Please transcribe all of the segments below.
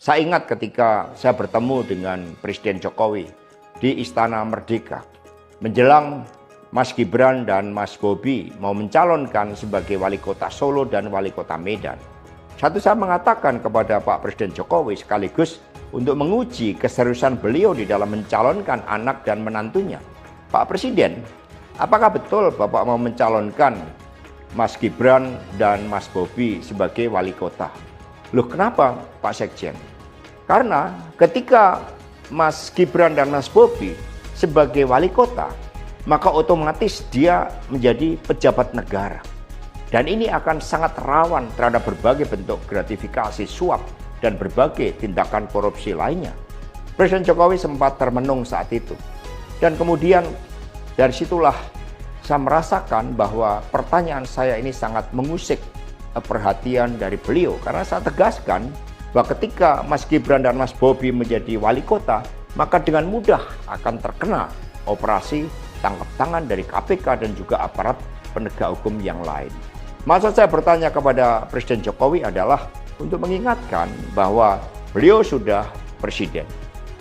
Saya ingat ketika saya bertemu dengan Presiden Jokowi di Istana Merdeka menjelang Mas Gibran dan Mas Bobi mau mencalonkan sebagai wali kota Solo dan wali kota Medan. Saya mengatakan kepada Pak Presiden Jokowi sekaligus untuk menguji keseriusan beliau di dalam mencalonkan anak dan menantunya. Pak Presiden, apakah betul Bapak mau mencalonkan Mas Gibran dan Mas Bobi sebagai wali kota? Loh, kenapa Pak Sekjen? Karena ketika Mas Gibran dan Mas Bobi sebagai wali kota, maka otomatis dia menjadi pejabat negara. Dan ini akan sangat rawan terhadap berbagai bentuk gratifikasi, suap, dan berbagai tindakan korupsi lainnya. Presiden Jokowi sempat termenung saat itu. Dan kemudian dari situlah saya merasakan bahwa pertanyaan saya ini sangat mengusik perhatian dari beliau. Karena saya tegaskan bahwa ketika Mas Gibran dan Mas Bobi menjadi wali kota, maka dengan mudah akan terkena operasi tangkap tangan dari KPK dan juga aparat penegak hukum yang lain. Maksud saya bertanya kepada Presiden Jokowi adalah untuk mengingatkan bahwa beliau sudah presiden.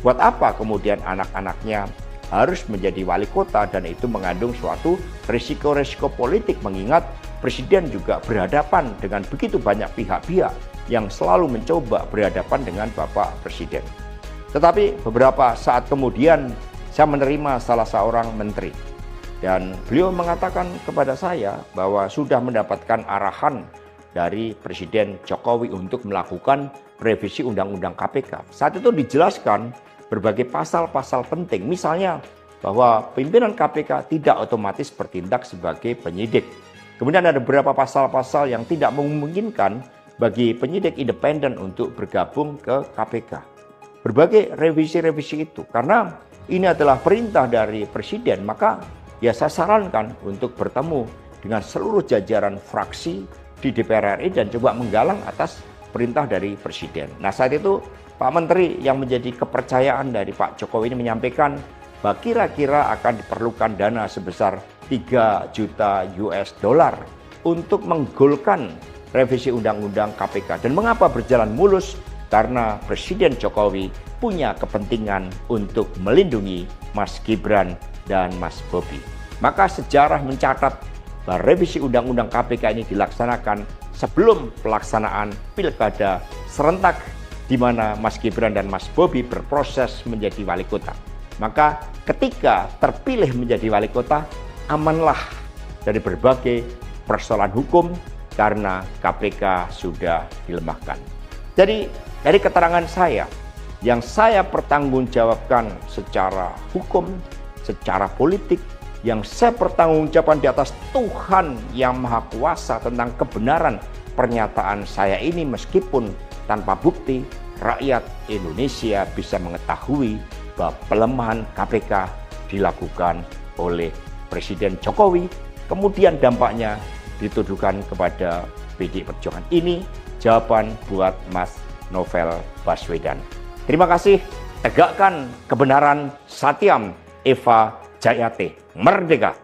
Buat apa kemudian anak-anaknya harus menjadi wali kota, dan itu mengandung suatu risiko-risiko politik, mengingat presiden juga berhadapan dengan begitu banyak pihak-pihak yang selalu mencoba berhadapan dengan Bapak Presiden. Tetapi beberapa saat kemudian saya menerima salah seorang menteri dan beliau mengatakan kepada saya bahwa sudah mendapatkan arahan dari Presiden Jokowi untuk melakukan revisi Undang-Undang KPK. Saat itu dijelaskan berbagai pasal-pasal penting, misalnya bahwa pimpinan KPK tidak otomatis bertindak sebagai penyidik. Kemudian ada beberapa pasal-pasal yang tidak memungkinkan bagi penyidik independen untuk bergabung ke KPK. Berbagai revisi-revisi itu, karena ini adalah perintah dari Presiden, maka ya saya sarankan untuk bertemu dengan seluruh jajaran fraksi di DPR RI dan coba menggalang atas perintah dari Presiden. Nah, saat itu Pak Menteri yang menjadi kepercayaan dari Pak Jokowi ini menyampaikan bahwa kira-kira akan diperlukan dana sebesar 3 juta US dollar untuk menggolkan revisi Undang-Undang KPK. Dan mengapa berjalan mulus? Karena Presiden Jokowi punya kepentingan untuk melindungi Mas Gibran dan Mas Bobi. Maka sejarah mencatat bahwa revisi Undang-Undang KPK ini dilaksanakan sebelum pelaksanaan Pilkada serentak di mana Mas Gibran dan Mas Bobi berproses menjadi wali kota. Maka ketika terpilih menjadi wali kota, amanlah dari berbagai persoalan hukum karena KPK sudah dilemahkan. Jadi dari keterangan saya, yang saya pertanggungjawabkan secara hukum, secara politik, yang saya pertanggungjawabkan di atas Tuhan yang Maha Kuasa tentang kebenaran pernyataan saya ini, meskipun tanpa bukti, rakyat Indonesia bisa mengetahui bahwa pelemahan KPK dilakukan oleh Presiden Jokowi, kemudian dampaknya dituduhkan kepada PDI Perjuangan. Ini jawaban buat Mas Novel Baswedan. Terima kasih. Tegakkan kebenaran. Satyam Eva Jayate. Merdeka!